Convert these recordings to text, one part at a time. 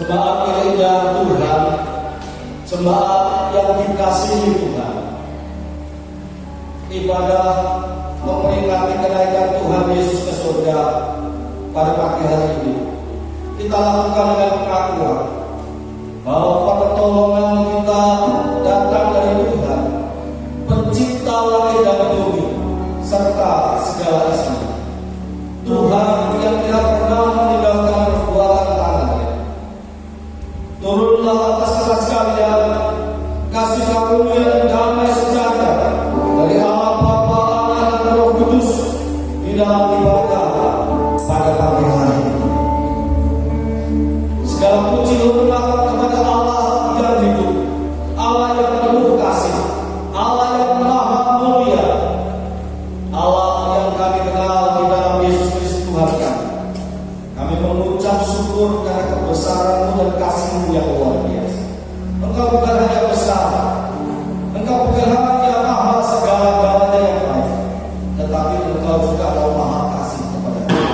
jemaat gereja Tuhan, jemaat yang dikasihi Tuhan. Ibadah memperingati kenaikan Tuhan Yesus ke surga pada pagi hari ini kita lakukan dengan pengakuan bahwa pertolongan kita datang dari Tuhan, Pencipta langit dan bumi serta segala isinya. Tuhan yang tidak pernah meninggalkan perbuatan tangannya. Turunlah atas kita sekalian kasih karunia dan damai sejahtera dari Allah Bapa, Anak dan Roh Kudus di dalam ibadah pada pagi hari ini. Segala puji hormat kepada Allah yang hidup, Allah yang penuh kasih, Allah yang maha mulia, Allah yang kami kenal di dalam Yesus Kristus Tuhan kami. Kami mengucap syukur karena kebesaran-Mu dan kasih-Mu yang luar biasa. Engkau bukan hanya besar, Engkau bukan hanya maha segala-galanya yang baik, tetapi Engkau juga adalah maha kasih kepada kami.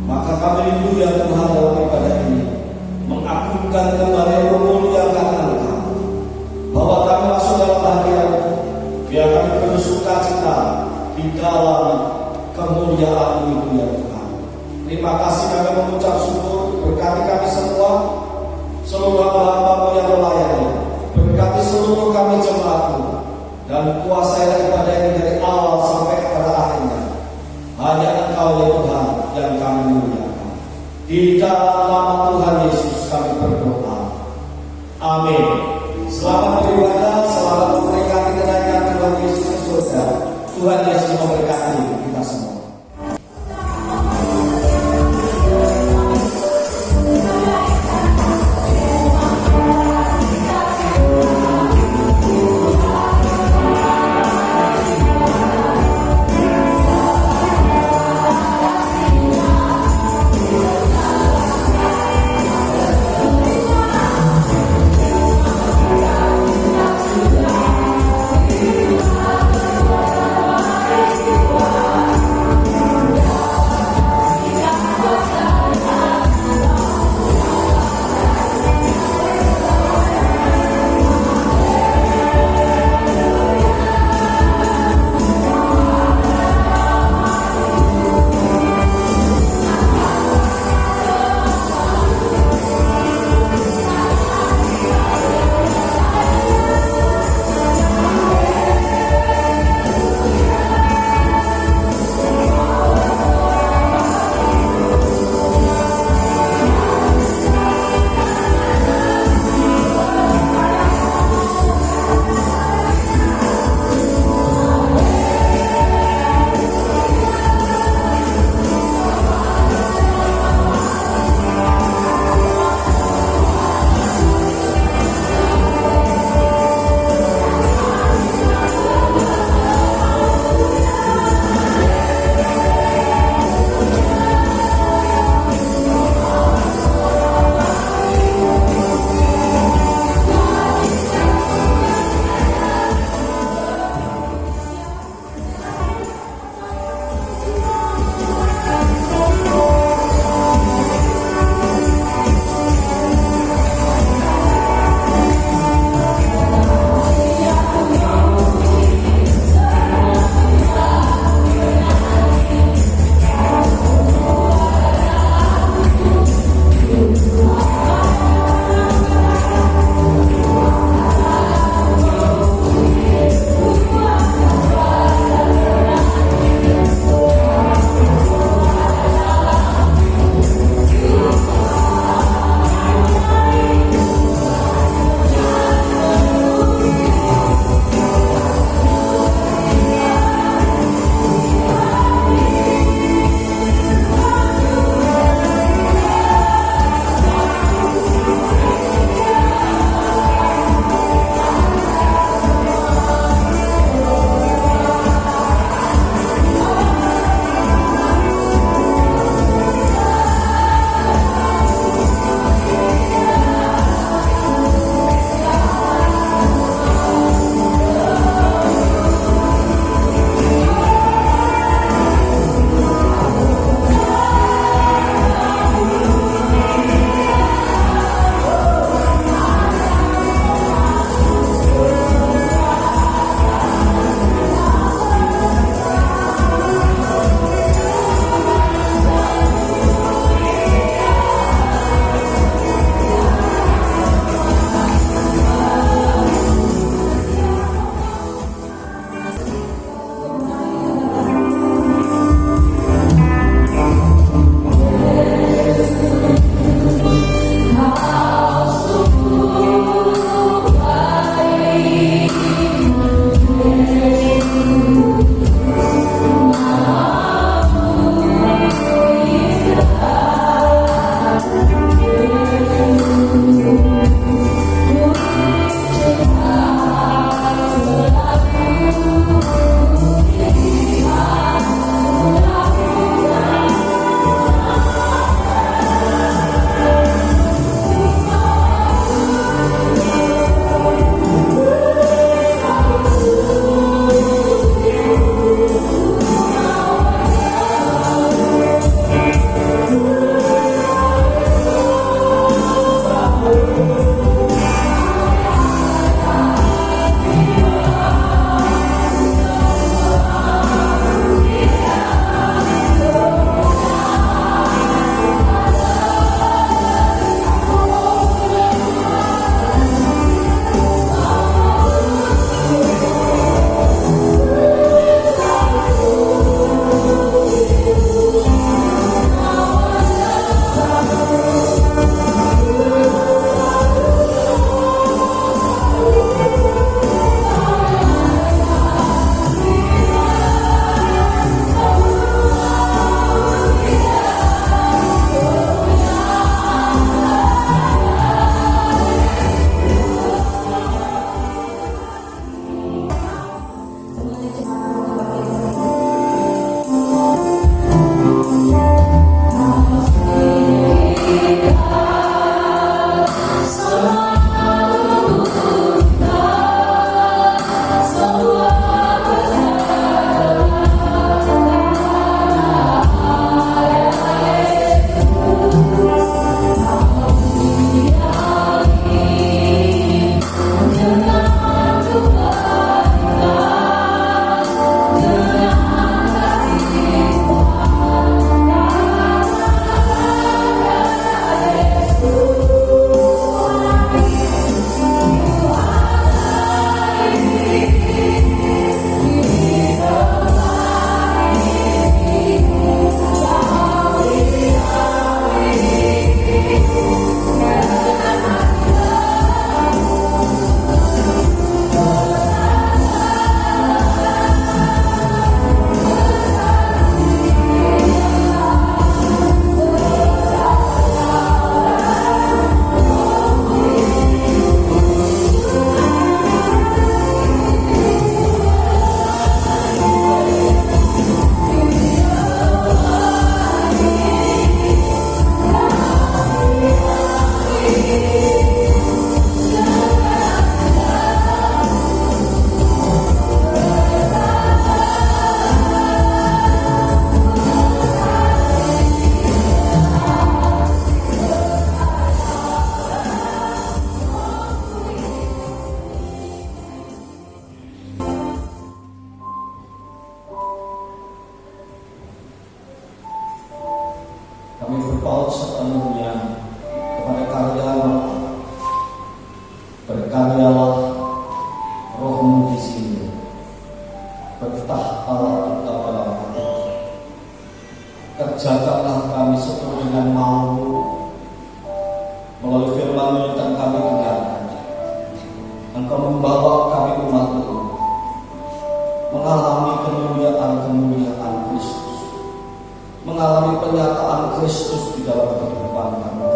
Maka kami rindu ya Tuhan dalam ibadah ini mengagungkan kembali, memuliakan Engkau, bahwa kami masuk dalam bahagia, biar kami penuh sukacita di dalam kemuliaan itu ya Tuhan. Terima kasih, kami mengucap syukur. Berkati kami semua, seluruh hamba-Mu yang melayani. Berkati seluruh kami jemaat-Mu, dan kuasai ibadah ini dari awal sampai kepada akhirnya. Hanya Engkau ya Tuhan yang kami muliakan. Di dalam nama Tuhan Yesus kami berdoa. Amin. Selamat beribadah, selamat memperingati kenaikan Tuhan Yesus ke surga. Tuhan Yesus memberkati kita semua. berpaut sepenuhnya kepada karya Allah. Berkaryalah Roh-Mu di sini. Bertah Allah kita dalam hati. Kerjakanlah kami sesuai dengan mau-Mu melalui firman-Mu yang kami dengarkan. Engkau membawa kami umat-Mu mengalami kemuliaan Kristus, mengalami penyataan Kristus di dalam kehidupan kami.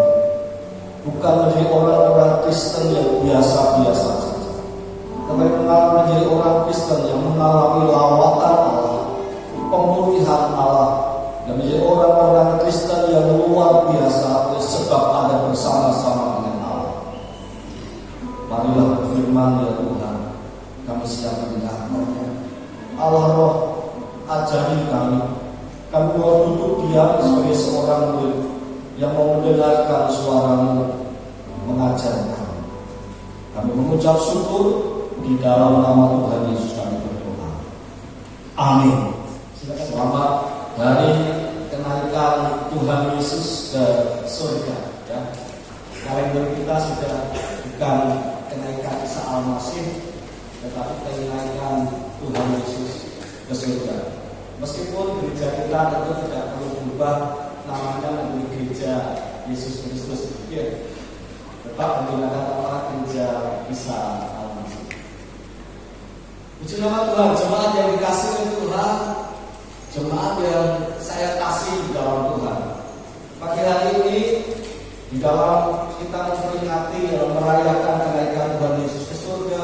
Bukan menjadi orang-orang Kristen yang biasa-biasa saja, tetapi menjadi orang Kristen yang mengalami lawatan Allah, pemulihan Allah, dan menjadi orang-orang Kristen yang luar biasa sebab ada bersama-sama dengan Allah. Marilah berfirman ya Tuhan, kami siap mendengarnya. Allah Roh, ajari kami mau duduk diam sebagai seorang murid yang mau mendengarkan suara-Mu mengajar kami. Kami mengucap syukur di dalam nama Tuhan Yesus kami berdoa. Amin. Selamat hari kenaikan Tuhan Yesus ke surga. Ya. Kalender kita sudah bukan kenaikan Isa Al-Masih, tetapi kenaikan Tuhan Yesus ke surga. Meskipun gereja kita tentu tidak perlu berubah namanya menjadi gereja Yesus Kristus, ya, tetap menggunakan nama gereja Isa Al-Masih. Puji nama Tuhan, jemaat yang dikasih oleh Tuhan, jemaat yang saya kasih di dalam Tuhan. Pagi hari ini di dalam kita memperingati dalam merayakan kenaikan Tuhan Yesus ke surga,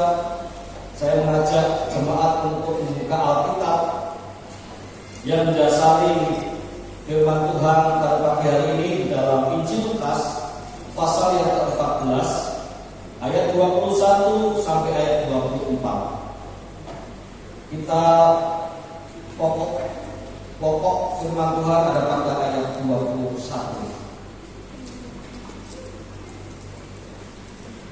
saya mengajak jemaat untuk membuka Alkitab yang mendasari firman Tuhan pada pagi hari ini di dalam Injil Lukas pasal yang ke-14 ayat 21 sampai ayat 24. Kita pokok firman Tuhan ada pada ayat 21.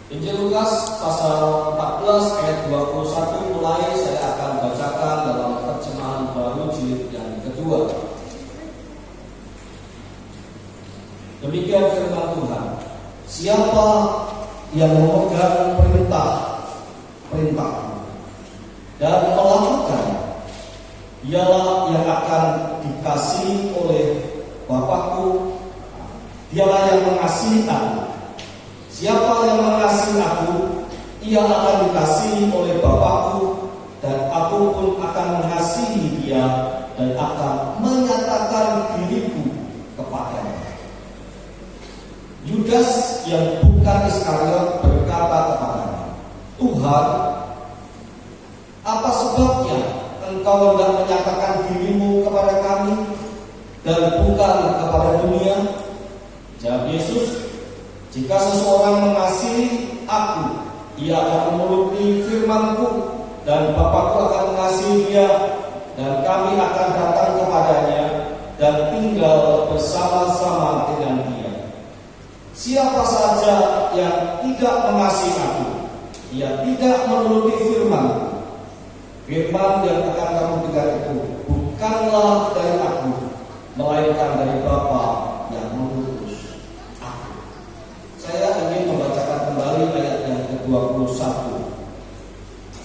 Injil Lukas pasal 14 ayat 21 mulai saya akan bacakan dalam terjemahan baru jilid yang kedua. Demikian firman Tuhan. Siapa yang memegang perintah dan melakukan, dialah yang akan dikasihi oleh Bapakku. Dialah yang mengasihi aku. Siapa yang mengasihi aku, ia akan dikasihi oleh Bapakku, dan aku pun akan mengasihi dia dan akan menyatakan diriku kepadanya. Yudas yang bukan Iskariot berkata kepadanya, Tuhan, apa sebabnya engkau hendak menyatakan dirimu kepada kami dan bukan kepada dunia? Jawab Yesus, jika seseorang mengasihi aku, ia akan menuruti firman-Ku, dan Bapakku akan mengasihi dia, dan kami akan datang kepadanya dan tinggal bersama-sama dengan dia. Siapa saja yang tidak mengasihi aku, ia tidak menuruti firman-Ku. Firman yang akan kamu dengar itu bukanlah dari aku, melainkan dari Bapa yang mengutus aku. Saya ingin membacakan kembali ayat yang ke-21.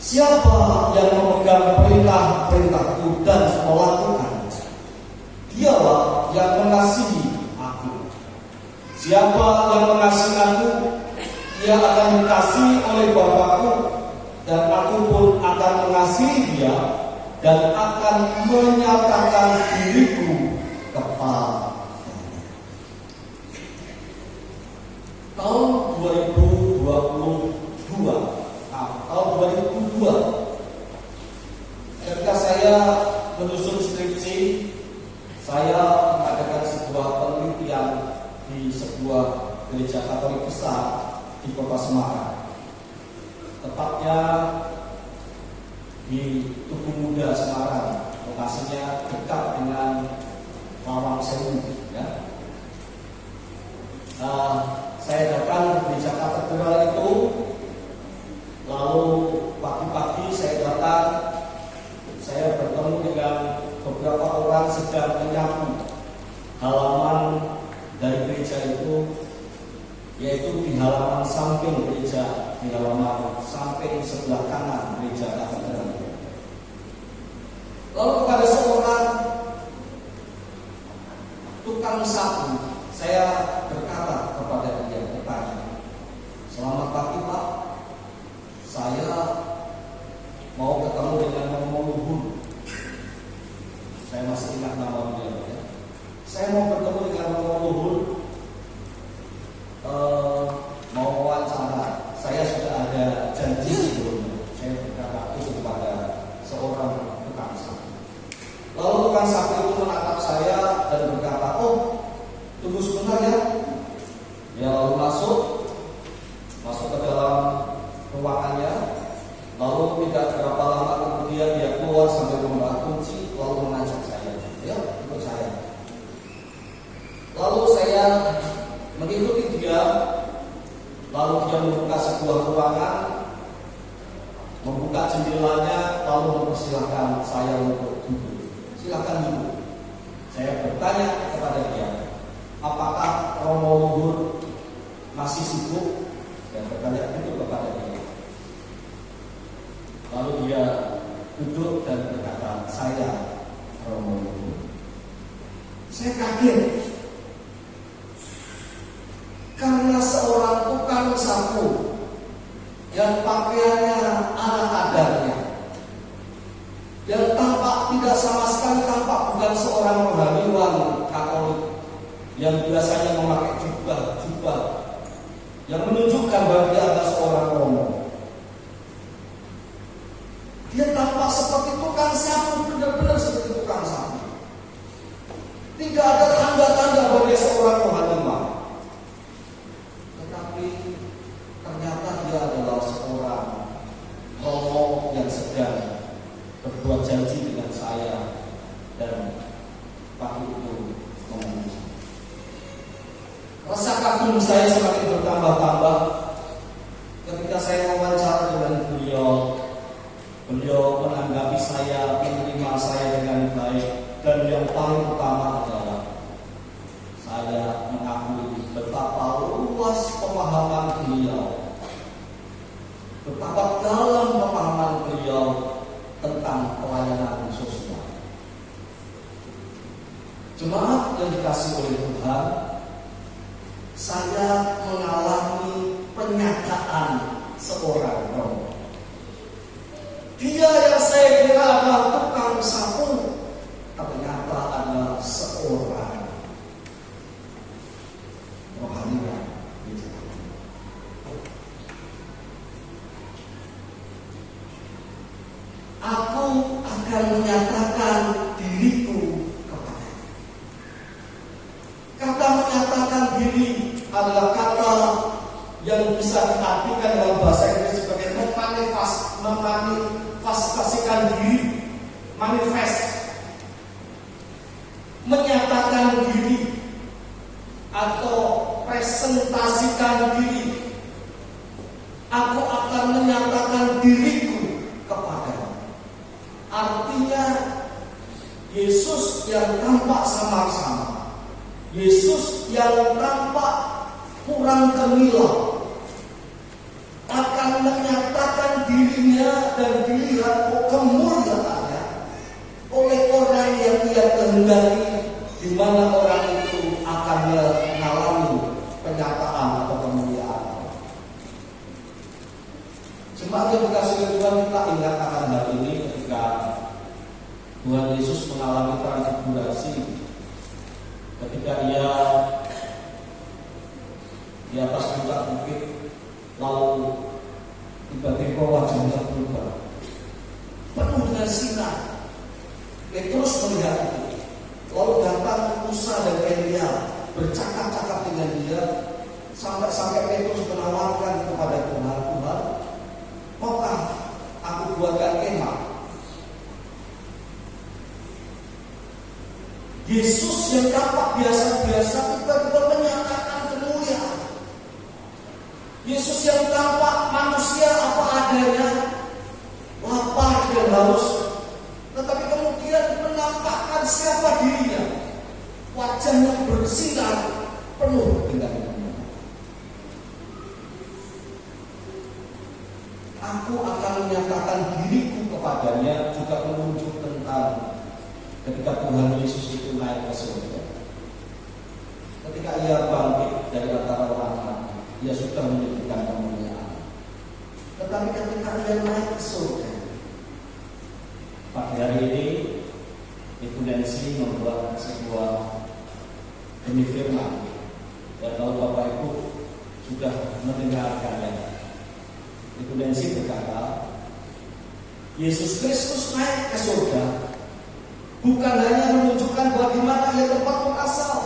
Siapa yang memegang perintah-perintahku dan melakukan, dialah yang mengasihi aku. Siapa yang mengasihi aku, ia akan dikasihi oleh Bapakku, dan aku pun akan mengasihi dia dan akan menyatakan diriku kepadanya. Tahun 2002, ketika saya menyusun skripsi, saya mengadakan sebuah penelitian di sebuah gereja Katolik besar di Kota Semarang. Tepatnya di Tugu Muda Semarang, lokasinya dekat dengan Lawang Sewu. Ya. Saya datang ke gereja katedral itu, lalu pagi-pagi saya datang, saya bertemu dengan beberapa orang sedang menyapu halaman dari yaitu di halaman samping gereja, di halaman samping sebelah kanan gereja katedral. Lalu kepada seorang tukang sapu, saya berkata kepada dia, bertanya, "Selamat pagi Pak, saya mau ketemu dengan Romo Luhur." Saya masih ingat nama dia. Ya. Saya mau bertemu dengan Romo Luhur, mau wawancara. Saya sudah ada janji sebelumnya. Saya berkata itu kepada seorang tukang sapu. Lalu tukang sapu itu menatap saya dan berkata, "Oh, tunggu sebentar ya." Dia lalu masuk ke dalam ruangannya. Lalu tidak berapa lama kemudian dia keluar sambil membawa kunci, lalu mengajak saya, "Ya, ikut saya." Lalu saya mengikuti dia. Lalu dia membuka sebuah ruangan, membuka jendelanya, lalu mempersilahkan saya untuk duduk. "Silakan duduk." Saya bertanya kepada dia, "Apakah Romo Luhur masih sibuk?" Saya bertanya itu kepada dia. Lalu dia duduk dan berkata, "Saya Romo Luhur." Saya kaget karena seorang tukang sapu yang pakaiannya ala kadarnya, yang tampak tidak sama sekali tampak bukan seorang rohaniwan Katolik yang biasanya memakai jubah yang menunjukkan bahwa dia adalah seorang romo. Dia tampak seperti tukang sapu, benar-benar seperti tukang sapu. Tidak ada tanda-tanda bahwa dia seorang rohaniwan. Tetapi ternyata dia adalah seorang romo yang sedang berbuat janji dengan saya dan pagi itu memenuhi. Rasa kagum saya semakin bertambah-tambah ketika saya wawancara dengan beliau. Beliau menanggapi saya, menerima saya dengan baik, dan yang paling utama adalah saya mengakui betapa luas pemahaman beliau, betapa dalam pemahaman beliau tentang pelayanan sosial. Jemaat yang dikasihi oleh Tuhan, saya mengalami penyataan seorang romo. Dia yang saya kira adalah tukang sapu, ternyata adalah seorang rohaniwan. Aku akan menyatakan diriku kepadanya. Kata menyatakan diri adalah kata yang bisa diartikan dalam bahasa Inggris sebagai memanifestasikan diri, manifest, menyatakan diri atau presentasikan diri. Aku akan menyatakan diriku kepadanya. Artinya Yesus yang tampak samar-samar, Yesus yang tampak kurang gemilang, akan menyatakan dirinya dan dilihat kemuliaannya oleh orang yang ia kehendaki, di mana orang itu akan mengalami penyataan atau kemuliaan. Jemaat yang dikasihi Tuhan, kita ingat akan hal ini ketika Tuhan Yesus mengalami transfigurasi, ketika Ia di atas puncak bukit, lalu tiba-tiba wajahnya berubah, penuh dengan sinar. Petrus melihat itu, lalu datang Musa dan Elia bercakap-cakap dengan dia, sampai Petrus menawarkan kepada Tuhan, "Tuhan, maukah aku buatkan kemah?" Yesus yang tampak biasa-biasa tiba-tiba menyatakan kemuliaan. Yesus yang tampak manusia apa adanya, lapar dan haus, tetapi kemudian menampakkan siapa dirinya, wajahnya bersinar penuh dengan kemuliaan. banyak juga menunjuk tentang ketika Tuhan Yesus itu naik ke surga. Ketika ia bangkit dari antara orang mati, ia sudah menunjukkan kemuliaan. Tetapi ketika ia naik ke surga, pagi hari ini Ibu Nancy membuat sebuah demi firman. Dan kalau Bapak Ibu sudah mendengarkannya, Ibu Nancy berkata, Yesus Kristus naik ke surga bukan hanya menunjukkan bagaimana ia tempat berasal,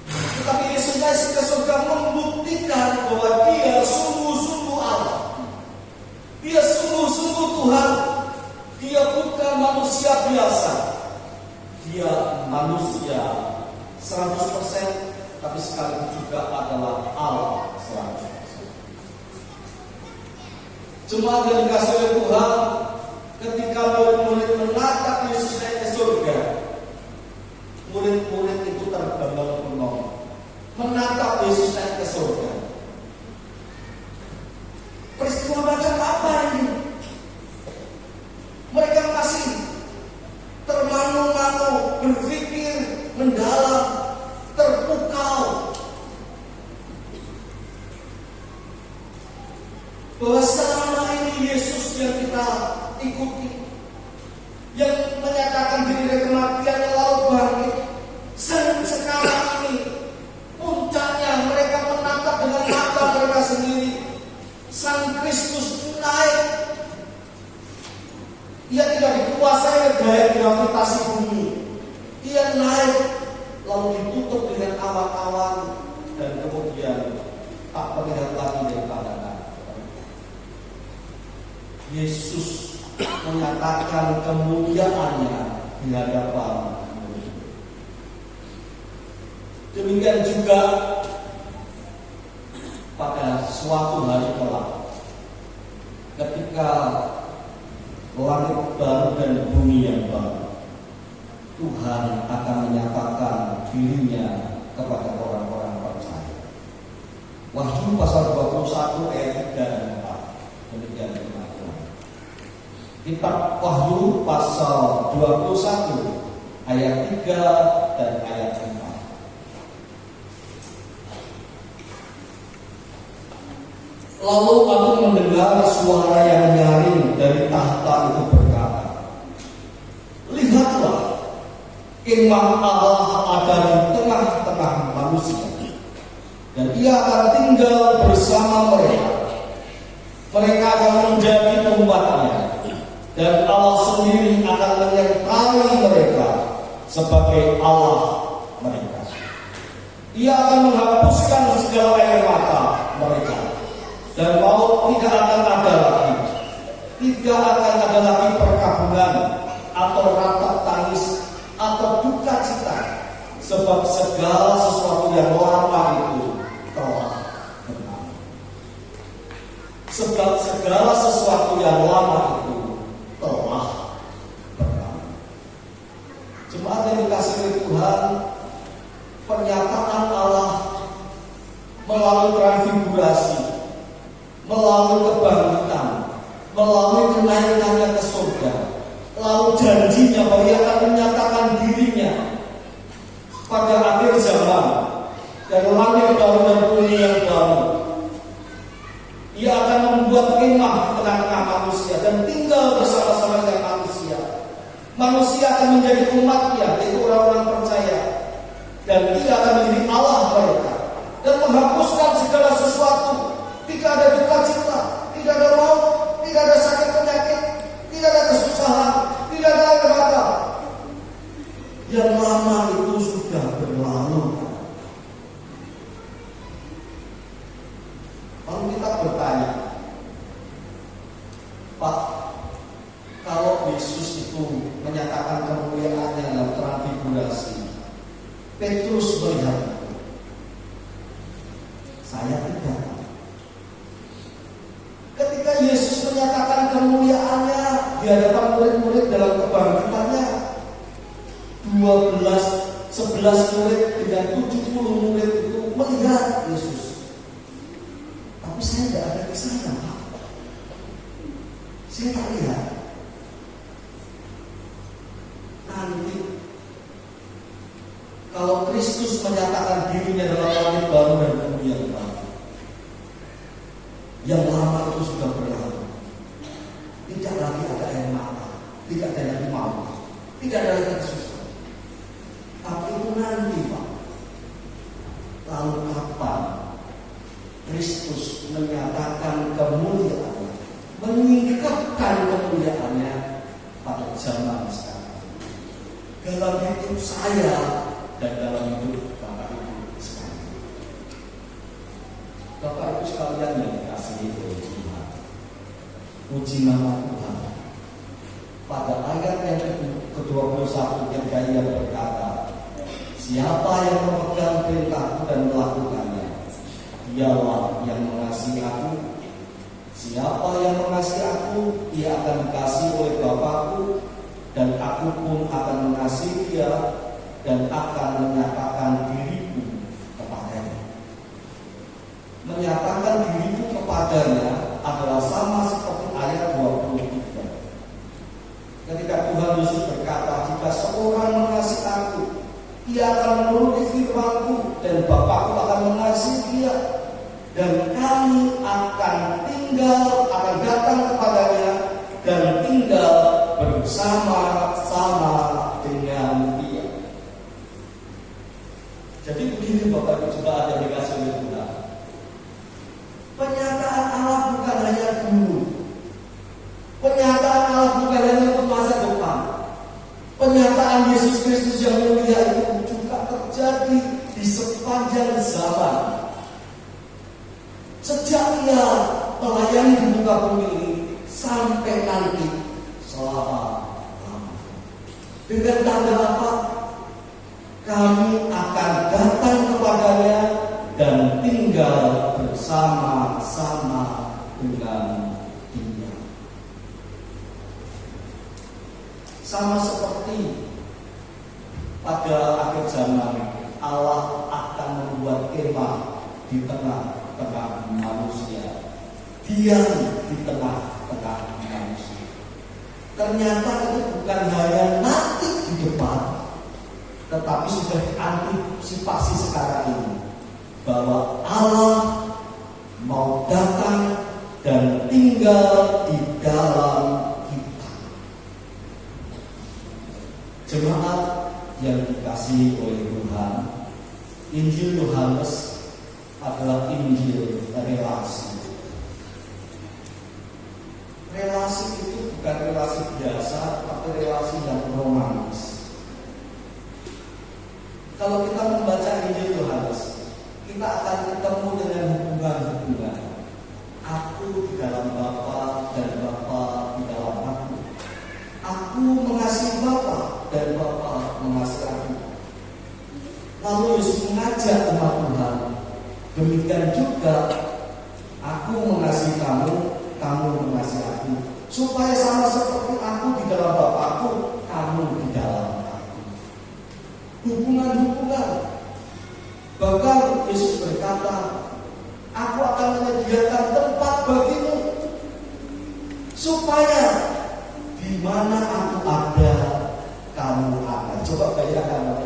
tetapi Yesus naik ke surga membuktikan bahwa dia sungguh-sungguh Allah. Dia sungguh-sungguh Tuhan. Dia bukan manusia biasa. Dia manusia 100%, tapi sekaligus juga adalah Allah 100%. Jemaat yang dikasih oleh Tuhan, ketika murid-murid menatap Yesus naik ke surga, murid-murid itu terbengong-bengong menatap Yesus naik ke surga. Peristiwa macam apa ini? Mereka masih termanu-manu, berpikir mendalam, terpukau bahwa selama ini Yesus yang kita ikuti, yang menyatakan diri dari kematian yang lalu bangkit, sekarang ini puncaknya mereka menatap dengan mata mereka sendiri Sang Kristus naik. Ia tidak dikuasai oleh gaya gravitasi bumi. Ia naik lalu ditutup dengan awan-awan dan kemudian tak terlihat lagi dari pandangan. Yesus menyatakan kemuliaannya di hadapan murid. Demikian juga pada suatu hari kelak, ketika langit baru dan bumi yang baru, Tuhan akan menyatakan dirinya kepada orang-orang percaya. Wahyu pasal 21 ayat 3 dan 4. Demikian firman Tuhan. Kitab Wahyu pasal 21 ayat 3 dan ayat 4. Lalu aku mendengar suara yang nyaring dari tahta itu berkata, lihatlah, kemah Allah ada di tengah-tengah manusia, dan ia akan tinggal bersama mereka. Mereka akan menjadi umatnya, dan Allah sendiri akan menyertai mereka sebagai Allah mereka. Ia akan menghapuskan segala air mata mereka, dan maut tidak akan ada lagi. Tidak akan ada lagi perkabungan atau ratap tangis atau duka cita, sebab segala sesuatu yang lama itu telah berlalu. Sebab segala sesuatu yang lama itu telah berlalu. Jemaat yang dikasihi oleh Tuhan, pernyataan Allah melalui transfigurasi, melalui kebangkitan, melalui kenaikannya ke surga, lalu janjinya bahwa ia akan menyatakan dirinya pada akhir zaman dan langit baru dan bumi yang baru. Ia akan membuat kemah di tengah-tengah manusia dan tinggal bersama-sama dengan manusia. Manusia akan menjadi umatnya, yaitu orang-orang percaya, dan ia akan menjadi Allah mereka dan menghapuskan segala sesuatu. Tidak ada duka cita, tidak ada maut, tidak ada sakit penyakit, tidak ada kesusahan, tidak ada air mata. Yang lama itu sudah berlalu. Lalu kita bertanya, Pak, kalau Yesus itu menyatakan kemuliaannya dalam transfigurasi, Petrus melihat itu. Saya tidak. Ketika Yesus menyatakan kemuliaannya di hadapan murid-murid dalam kebangkitannya, 11 murid dengan 70 murid itu melihat Yesus. Tapi saya tidak ada di sana, Pak. Saya tak lihat. Kalau Kristus menyatakan dirinya dalam langit baru dan bumi yang baru, yang lama itu sudah berlalu. Tidak lagi ada air mata, tidak ada lagi maut, tidak ada lagi kesusahan. Tapi itu nanti, Pak. Lalu kapan Kristus menyatakan kemuliaannya, meningkatkan kemuliaannya pada zaman sekarang, dalam hidup saya dan dalam hidup Bapak Ibu sekalian. Bapak Ibu sekalian yang dikasihi oleh Tuhan, puji nama Tuhan. Pada ayat yang ke-21 yang Gaya berkata, siapa yang memegang perintahku dan melakukannya, dialah yang mengasihi aku. Siapa yang mengasihi aku, ia akan dikasihi oleh Bapakku, dan aku pun akan mengasihi dia dan akan menyatakan diriku kepadanya. Menyatakan diriku kepadanya adalah sama seperti ayat 23. Ketika Tuhan Yesus berkata, jika seorang mengasihi aku, ia akan menuruti firman-Ku, dan Bapakku akan mengasihi dia, dan kami akan datang kepadanya dan tinggal bersama-sama dengan dia. Jadi begini Bapak Ibu juga ada dikasih oleh Tuhan. Penyataan Allah bukan hanya dulu. Penyataan Allah bukan hanya untuk masa depan. Penyataan Yesus Kristus yang mulia itu juga terjadi di sepanjang zaman. Sejak ia melayani di muka bumi ini sampai nanti selama-lamanya. Dengan tanda apa? Kami akan datang kepadanya dan tinggal bersama-sama dengan dia. Sama seperti pada akhir zaman, Allah akan membuat kemah di tengah-tengah manusia, diam di tengah-tengah manusia. Ternyata itu bukan hanya nanti di depan, tetapi sudah diantisipasi sekarang ini, bahwa Allah mau datang dan tinggal di dalam kita. Jemaat yang dikasihi oleh Tuhan, Injil Yohanes adalah Injil relasi. Relasi itu bukan relasi biasa, tapi relasi yang romantis. Kalau kita membaca Injil Yohanes, kita akan ketemu dengan hubungan-hubungan. Aku di dalam Bapa dan Bapa di dalam aku. Aku mengasihi Bapa dan Bapa mengasihi aku. Lalu Yesus mengajak umat Tuhan, demikian juga aku mengasihi kamu, kamu mengasihi aku, supaya sama seperti aku di dalam Bapakku, kamu di dalam aku. Hubungan-hubungan. Bahkan Yesus berkata, aku akan menyediakan tempat bagimu, supaya di mana aku ada, kamu ada. Coba bayangkan,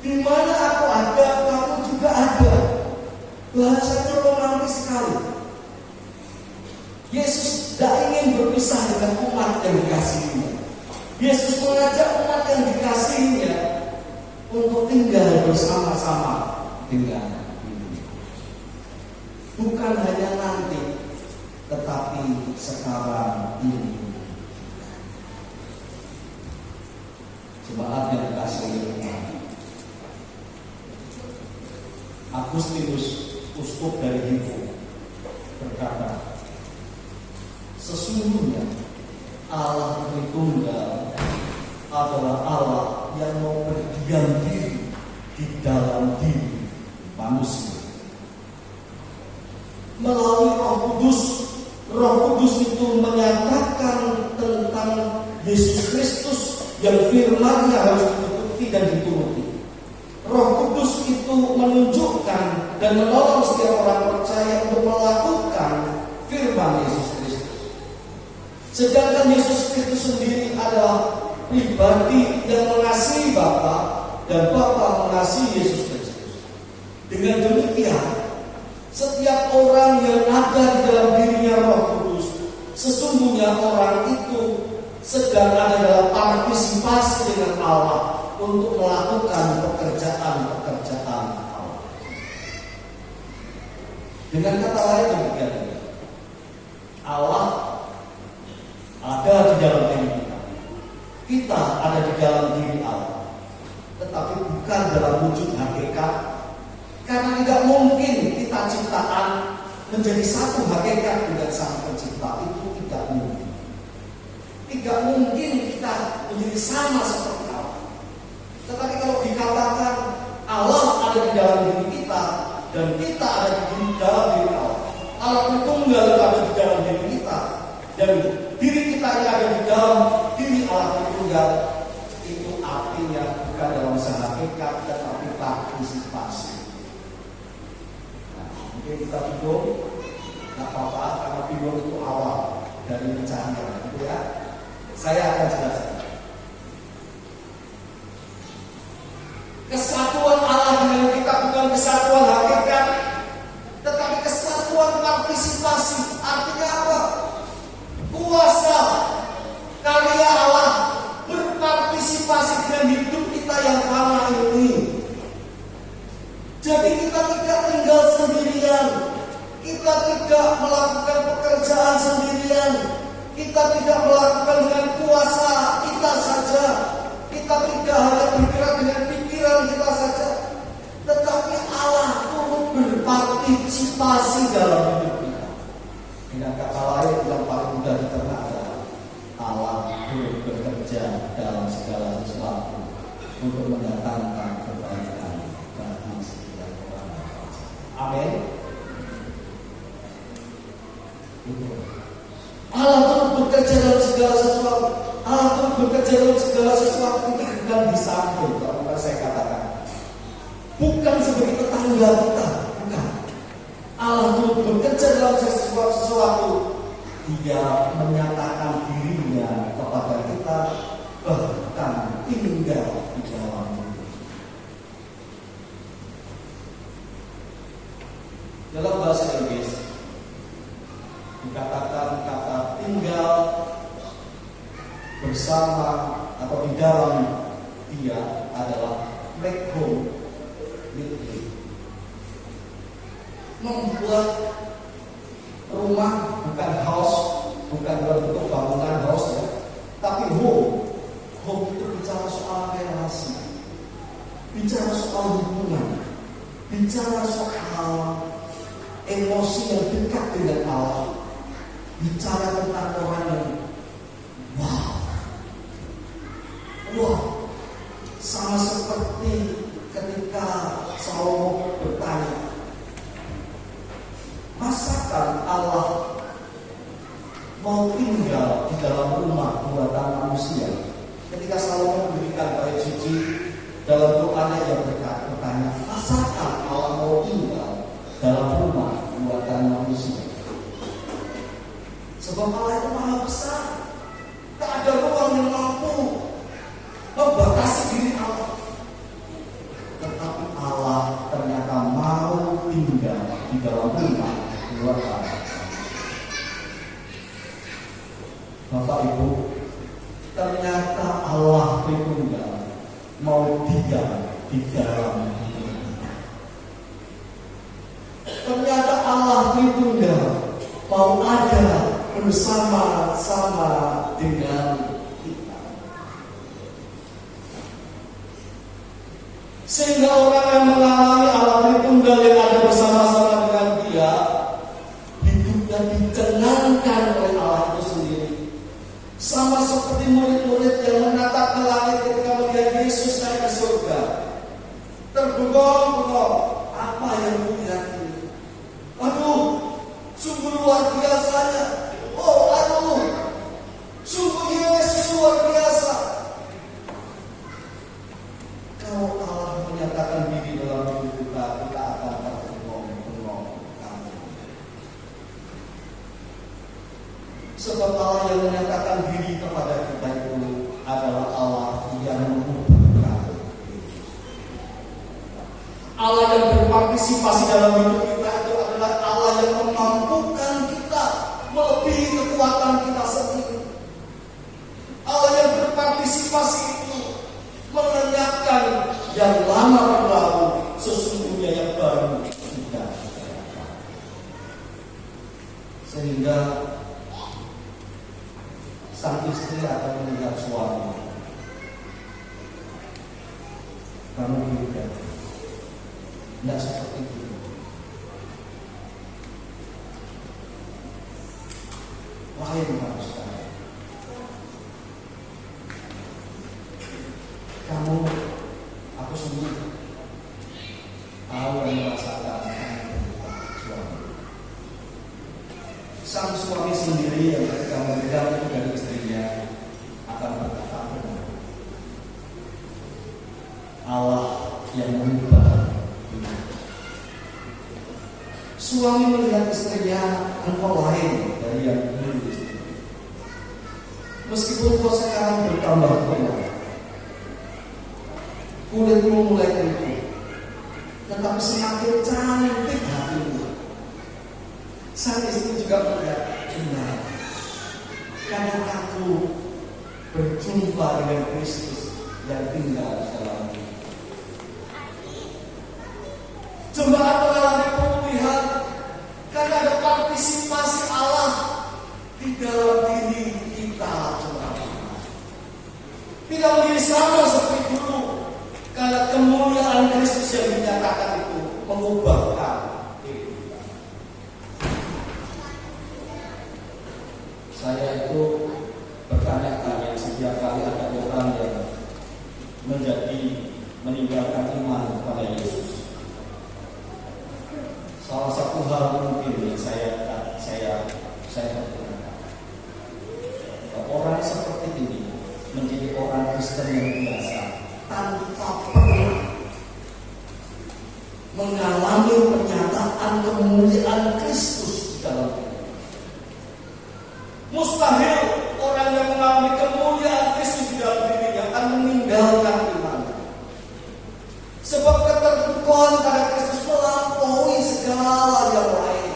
di mana aku ada, kamu juga ada. Bahasanya romantis sekali. Yesus tidak ingin berpisah dengan umat yang dikasihinya. Yesus mengajak umat yang dikasihinya untuk tinggal bersama-sama dengan dia. Bukan hanya nanti, tetapi sekarang ini. Jemaat yang dikasihi oleh Tuhan, Agustinus, uskup dari Hippo, berkata, sesungguhnya Allah Tritunggal adalah Allah yang mau berdiam diri di dalam diri manusia. Melalui Roh Kudus itu menyatakan tentang Yesus Kristus yang firman-Nya harus diikuti dan dituruti. Roh Kudus itu menunjukkan dan menolong setiap orang percaya untuk melakukan firman Yesus Kristus. Sedangkan Yesus Kristus sendiri adalah pribadi yang mengasihi Bapa dan Bapa mengasihi Yesus Kristus. Dengan demikian, setiap orang yang ada di dalam dirinya Roh Kudus, sesungguhnya orang itu sedang ada dalam partisipasi dengan Allah untuk melakukan pekerjaan-pekerjaan Allah. Dengan kata lain demikian, Allah ada di dalam diri kita. Kita ada di dalam diri Allah. Tetapi bukan dalam wujud hakikat. Karena tidak mungkin kita ciptaan menjadi satu hakikat dengan sang pencipta. Itu tidak mungkin. Tidak mungkin kita menjadi sama seperti Allah. Tetapi kalau dikatakan Allah ada di dalam diri kita dan kita ada di dalam diri Allah, Allah Tritunggal ada di dalam diri kita dan diri kita yang ada di dalam diri Allah Tritunggal, itu artinya bukan dalam sang hakikat tetapi partisipasi. Nah, mungkin kita bingung, nggak apa-apa karena bingung itu awal dari rencana, gitu ya. Saya akan jelaskan. Kesatuan Allah dengan kita bukan kesatuan hakikat, tetapi kesatuan partisipasi. Artinya apa? Kuasa karya Allah berpartisipasi dengan hidup kita yang fana ini. Jadi kita tidak tinggal sendirian, kita tidak melakukan pekerjaan sendirian, kita tidak melakukan dengan kuasa kita saja, kita tidak hanya bergerak dengan pikiran kita saja, tetapi Allah turut berpartisipasi dalam hidup kita. Dengan kata lain yang paling mudah diterima adalah Allah turut bekerja dalam segala sesuatu untuk mendatangkan kebaikan bagi setiap orang. Amin. Allah turut bekerja dalam segala sesuatu. Allah turut bekerja dalam segala sesuatu itu bukan di samping, kalau bukan saya katakan. Bukan sebagai tetangga kita, bukan. Allah turut bekerja dalam sesuatu. Dia menyatakan dirinya kepada kita, bahkan tinggal di dalam diri. Dalam bahasa Inggris dikatakan kata tinggal bersama atau di dalam dia adalah make home with him. Membuat rumah bukan house, bukan dalam bentuk bangunan house ya, tapi home. Home itu bicara soal relasi, bicara soal hubungan, bicara soal emosi yang dekat dengan Allah. Bicara tentang orang yang wow, sama seperti ketika Salomo bertanya, masakan Allah mau tinggal di dalam rumah buatan manusia? Ketika Salomo memberikan bait suci dalam doanya yang bertanya, masakan Allah mau tinggal dalam rumah buatan manusia? Sebab Allah itu maha besar. Tak ada ruang yang mampu membatasi diri Allah. Tetapi Allah ternyata mau tinggal di dalam rumah buatan. Bapak Ibu, ternyata Allah Tritunggal mau diam di dalam diri kita. Ternyata Allah Tritunggal mau ada bersama-sama dengan kita. Sehingga orang yang mengalami Allah Tritunggal yang ada bersama-sama dengan dia, hidupnya dicenangkan oleh Allah itu sendiri. Sama seperti murid-murid yang menatap ke langit ketika melihat Yesus naik ke surga. Terbengong-bengong, apa yang melihat ini? Aduh, sungguh luar biasanya. Oh, aduh, sungguh Yesus luar biasa. Kalau Allah menyatakan diri dalam hidup kita, kita akan terbengong-bengong. Sebab Allah yang menyatakan diri kepada kita itu adalah Allah yang mengubahkan. berpartisipasi dalam hidup kita itu adalah Allah yang memampukan kita melebihi kekuatan kita sendiri. Allah yang berpartisipasi itu melenyapkan yang lama berlalu, sesungguhnya yang baru sudah datang. Sehingga sang istri akan melihat suami, kamu beda, tidak seperti itu. Lain kamu sekarang. Kamu, aku sendiri tahu dan merasakan suami. Sang suami sendiri yang ketika mendengar itu dari istrinya akan berkata benar. Allah yang mengubah hidup. Suami melihat istrinya, engkau lain dari yang dulu istri. Meskipun kau sekarang bertambah tua, kulitmu mulai keriting, tetapi semakin cantik hatimu. Sang istri juga melihat, benar, karena aku berjumpa dengan Kristus yang tinggal di dalam diri. Jemaat mengalami pemulihan karena ada partisipasi Allah di dalam diri kita. Tidak menjadi sama seperti dulu, karena kemuliaan Kristus yang dinyatakan itu mengubahkan diri kita. Saya itu bertanya-tanya setiap kali ada orang yang meninggalkan iman kepada Yesus. Salah satu hal mungkin yang saya perhatikan, orang seperti ini menjadi orang Kristen yang biasa tanpa pernah mengalami pernyataan kemuliaan Kristus di dalam diri. Mustahil orang yang mengalami kemuliaan Kristus di dalam dirinya akan meninggalkan iman. Sebab keterbukaan pada Kristus melampaui segala yang lain,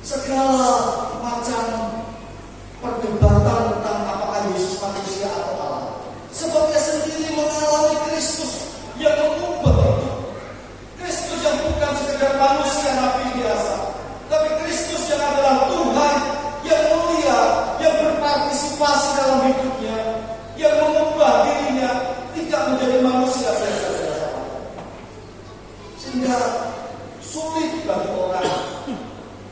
segala macam perdebatan tentang apakah Yesus manusia atau Allah. Sebab dia sendiri mengalami Kristus yang mengubah hidup. Kristus yang bukan sekedar manusia nabi biasa, tapi Kristus yang adalah Tuhan yang mulia, yang berpartisipasi dalam hidupnya, yang mengubah dirinya tidak menjadi manusia biasa. Sehingga sulit bagi orang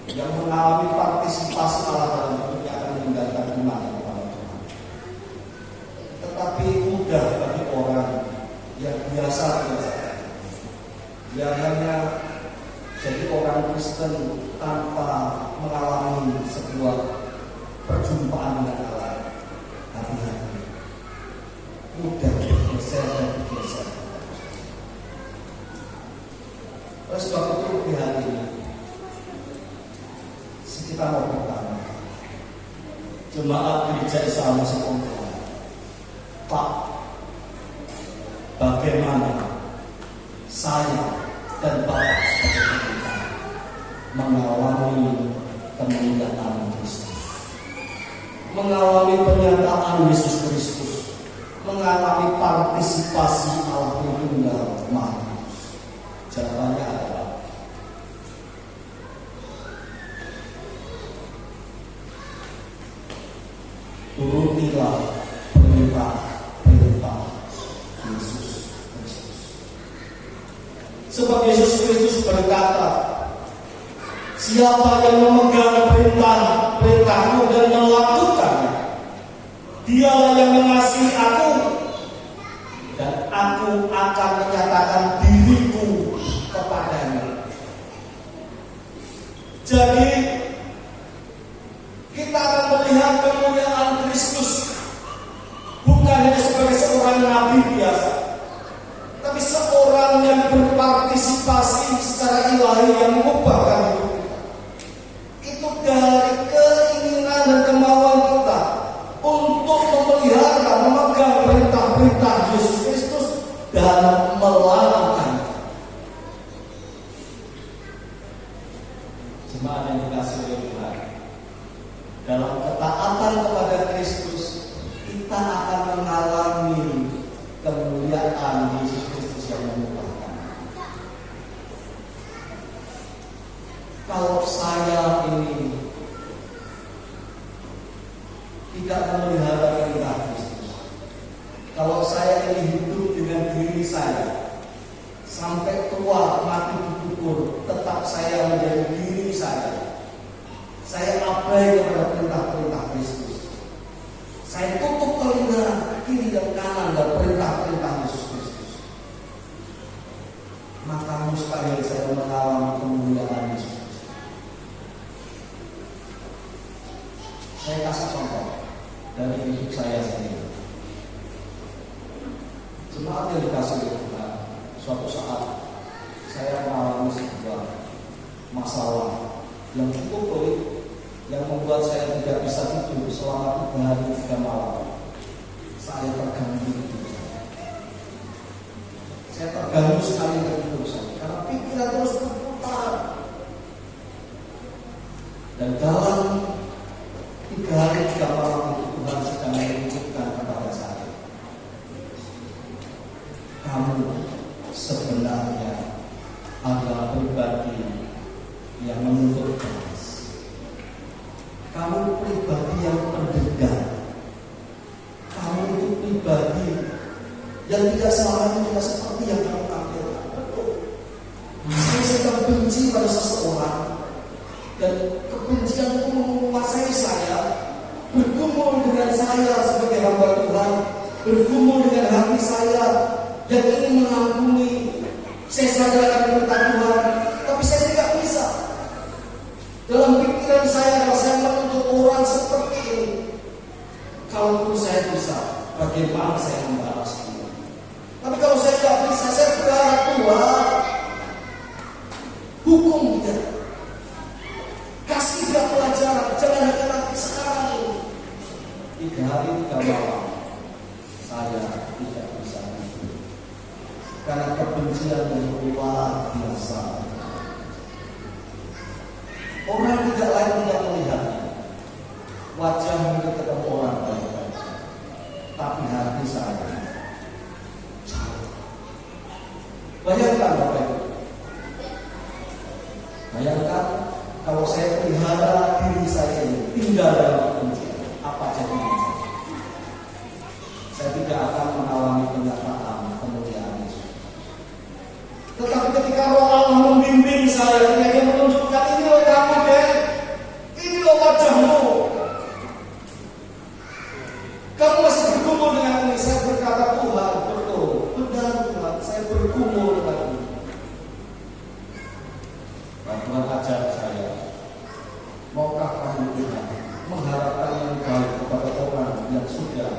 yang mengalami partisipasi Allah dalam hidupnya akan meninggalkan iman kepada Tuhan. Tetapi mudah bagi orang yang biasa. Dia hanya jadi orang Kristen tanpa mengalami sebuah perjumpaan dengan Allah. Hati-hati, mudah bergeser dan bergeser. Oleh sebab itu di hari ini kita mau bertanya, jemaat gereja Isa Masih Pembukaan, Pak, bagaimana saya dan Bapak sebagai kita mengalami kemuliaan Kristus, mengalami pernyataan Yesus Kristus, mengalami partisipasi Allah Tunggal Maha Kudus? Jawabannya adalah turutilah perintah Yesus Kristus. Sebab Yesus Kristus berkata, siapa yang memegang perintahku dan melakukannya, dialah yang mengasihi aku, dan aku akan menyatakan diriku kepadanya. Jadi kita akan melihat kemuliaan Kristus bukan hanya sebagai seorang nabi biasa, tapi seorang yang berpartisipasi secara ilahi yang mengubahkan hidup kita. Itu dari keinginan dan kemauan kita untuk memelihara, memegang perintah-perintah Yesus Kristus dan melakukan. Kalau saya ini hidup dengan diri saya sampai tua mati dikubur, tetap saya menjadi diri saya. Saya abai kepada perintah-perintah Kristus. Saya tutup telinga kiri dan kanan dan perintah-perintah Yesus Kristus. Maka mustahil saya mengalami kemuliaan Yesus Kristus. Saya kasih contoh dari hidup saya sendiri. Jemaat yang dikasih oleh Tuhan, suatu saat saya mengalami sebuah masalah yang cukup pelik, yang membuat saya tidak bisa tidur selama 3 hari 3 malam. Saya terganggu tidur saya. Saya terganggu sekali dengan tidur saya, karena pikiran terus berputar. Dan dalam 3 hari 3 malam itu Tuhan sedang menunjukkan kepada saya, kamu sebenarnya adalah pribadi yang menuntut balas. Kamu pribadi yang pendendam. Kamu itu pribadi yang tidak selamanya tidak seperti yang kamu tampilkan. Betul. Saya sedang benci pada seseorang dan kebencian itu menguasai saya, bergumul dengan saya sebagai hamba Tuhan, bergumul dengan hati saya yang ingin mengampuni. Saya sadar akan perintah Tuhan, tapi saya tidak bisa. Dalam pikiran saya, kalau saya menuntut orang seperti ini, kalaupun saya bisa, bagaimana saya membalas dia? Tapi kalau saya tidak bisa, saya berharap Tuhan hukum dia, kasih dia pelajaran, jangan hanya nanti sekarang ini. 3 hari 3 malam saya tidak bisa tidur karena kebencian yang luar biasa. Orang tidak lain tidak melihatnya, wajah mungkin ketemu orang baik-baik, tapi hati saya jauh. Bayangkan Bapak Ibu, bayangkan kalau saya pelihara diri saya ini tinggal dalam kebencian, apa jadinya? Saya tidak akan mengalami kenyataan kemuliaan Yesus. Tetapi ketika Roh Allah membimbing saya, ketika Dia menunjukkan, ini loh kamu deh, ini loh wajahmu, kamu masih bergumul dengan ini. Saya berkata, Tuhan, betul, benar Tuhan, saya bergumul dengan ini. Dan Tuhan ajar saya, maukah kamu Tuhan mengharapkan yang baik kepada orang yang sudah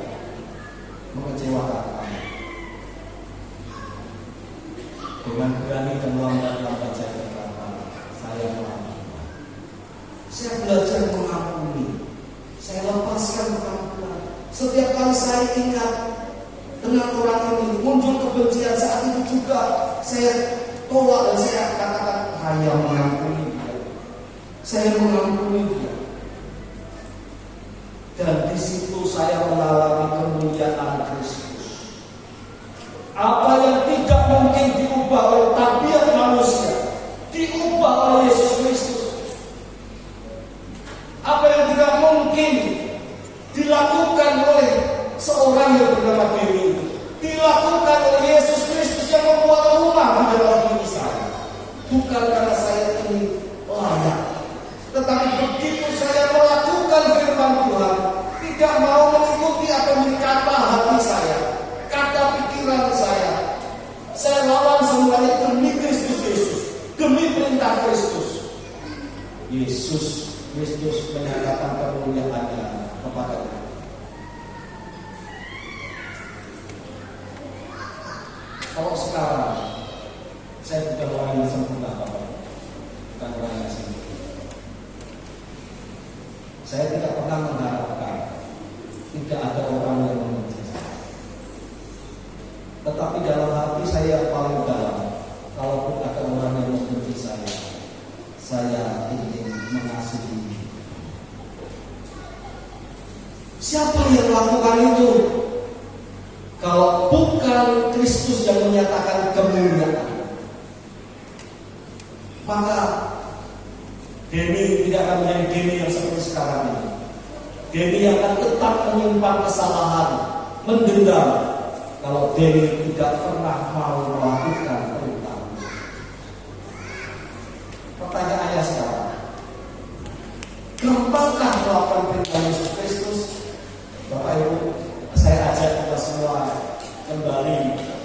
mengecewakan kamu? Dengan berani dan lambat-lambat saya berkata, saya mengampuni. Saya belajar mengampuni. Saya lepaskan pengampunan. Setiap kali saya ingat dengan orang ini, muncul kebencian, saat itu juga saya tolak dan saya katakan, saya mengampuni dia. Saya mengampuni dia. Dan di situ saya mengalami kemuliaan Kristus. Apa yang tidak mungkin diubah oleh tabiat manusia, diubah oleh Yesus Kristus. Apa yang tidak mungkin dilakukan oleh seorang yang bernama Dewi, dilakukan oleh Yesus Kristus yang membuat rumah di dalam diri saya. Bukan karena saya ini layak, tetapi begitu saya melakukan firman Tuhan, tidak mau mengikuti apa yang kata hati saya, kata pikiran saya lawan semuanya demi Kristus Yesus, demi perintah Kristus. Yesus Kristus menyatakan kemuliaannya kepada kita. Kalau sekarang saya bukan orang yang sempurna, Bapak, bukan orang yang sempurna. Saya tidak pernah mengharapkan tidak ada orang yang membenci saya. Tetapi dalam hati saya paling dalam, kalaupun ada orang yang membenci saya ingin mengasihi. Siapa yang melakukan itu? Kalau bukan Kristus yang menyatakan kemuliaan, maka Denny tidak akan menjadi Denny yang seperti sekarang ini. Denny akan tetap menyimpan kesalahan, mendendam, kalau Dewi tidak pernah mau melakukan perintah. Pertanyaannya sekarang, gampangkah melakukan perintah Yesus Kristus? Bapak Ibu, saya ajak kita semua kembali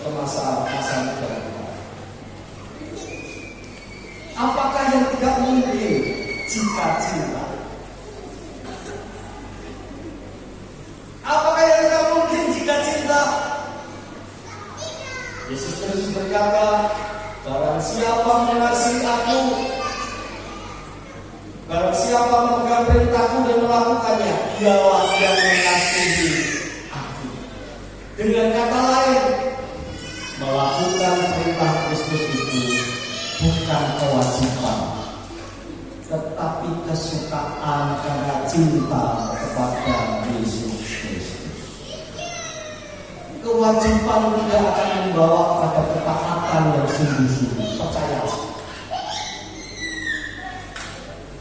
ke masa-masa muda. Apakah yang tidak mungkin jika cinta? Apakah yang tidak mungkin jika cinta? Yesus Kristus berkata, barang siapa mengasihi aku, barang siapa memegang perintahku dan melakukannya, dialah yang mengasihi aku. Dengan kata lain, melakukan perintah Kristus itu bukan kewajiban, tetapi kesukaan karena cinta kepada Yesus Kristus. Kewajiban tidak akan membawa pada ketaatan yang sungguh-sungguh, percaya.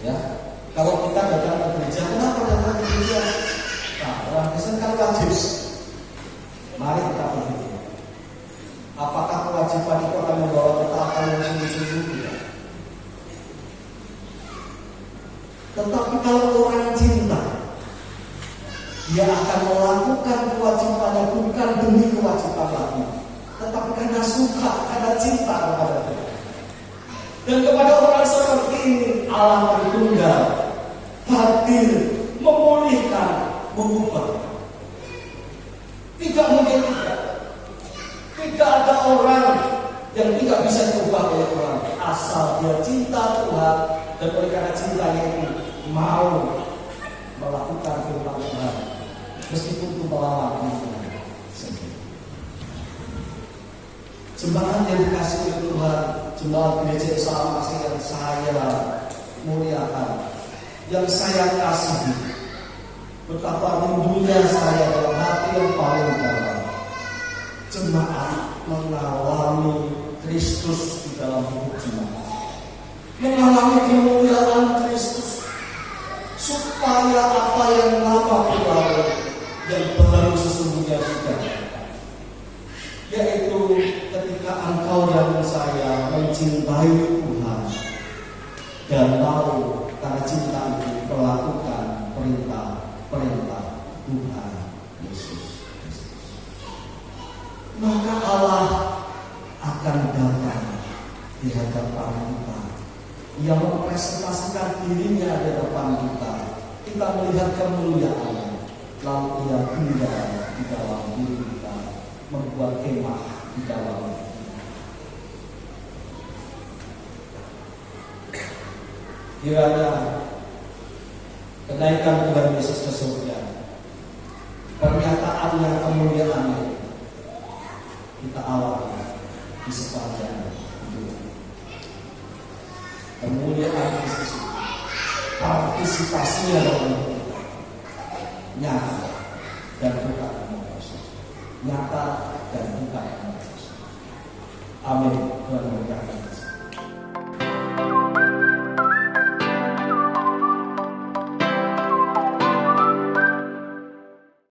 Ya, kalau kita datang ke gereja, kenapa datang ke gereja? Nah, orang Kristen kan wajib. Mari kita berpikir, apakah kewajiban itu akan membawa ketaatan yang sungguh-sungguh? Tidak. Tetapi kalau orang cinta, dia akan melakukan kewajibannya bukan demi kewajiban lagi, tetapi karena suka, karena cinta kepada Tuhan. Dan kepada orang seperti ini, Allah bertunggal, hadir, memulihkan, mengubah. Tidak mungkin tidak. Tidak ada orang yang tidak bisa diubah oleh Tuhan, asal dia cinta Tuhan dan oleh karena cintanya itu mau melakukan firman Tuhan, meskipun itu melawan Tuhan sendiri. Jemaat yang dikasih oleh Tuhan, jemaat gereja Islam Masih yang saya muliakan, yang saya kasihi, betapa rindunya saya dalam hati yang paling dalam. Jemaat mengalami Kristus di dalam hidup jemaat, mengalami kemuliaan Kristus, supaya apa yang lama berlalu, yang baru sesungguhnya sudah, yaitu ketika engkau dan saya mencintai Tuhan dan mau karena cinta itu melakukan perintah Tuhan Yesus Kristus, maka Allah akan datang di hadapan kita, yang mempresentasikan dirinya di depan kita. Kita melihat kemuliaannya, lalu Ia tinggal di dalam diri kita, membuat kemah di dalam kita. Kiranya kenaikan Tuhan Yesus ke surga, pernyataan yang kemuliaannya kita alami di sepanjang hidup. Kemuliaan Kristus, partisipasinya dalam hidup nyata dan bukan emosi, nyata dan bukan emosi. Amin. Tuhan memberkati.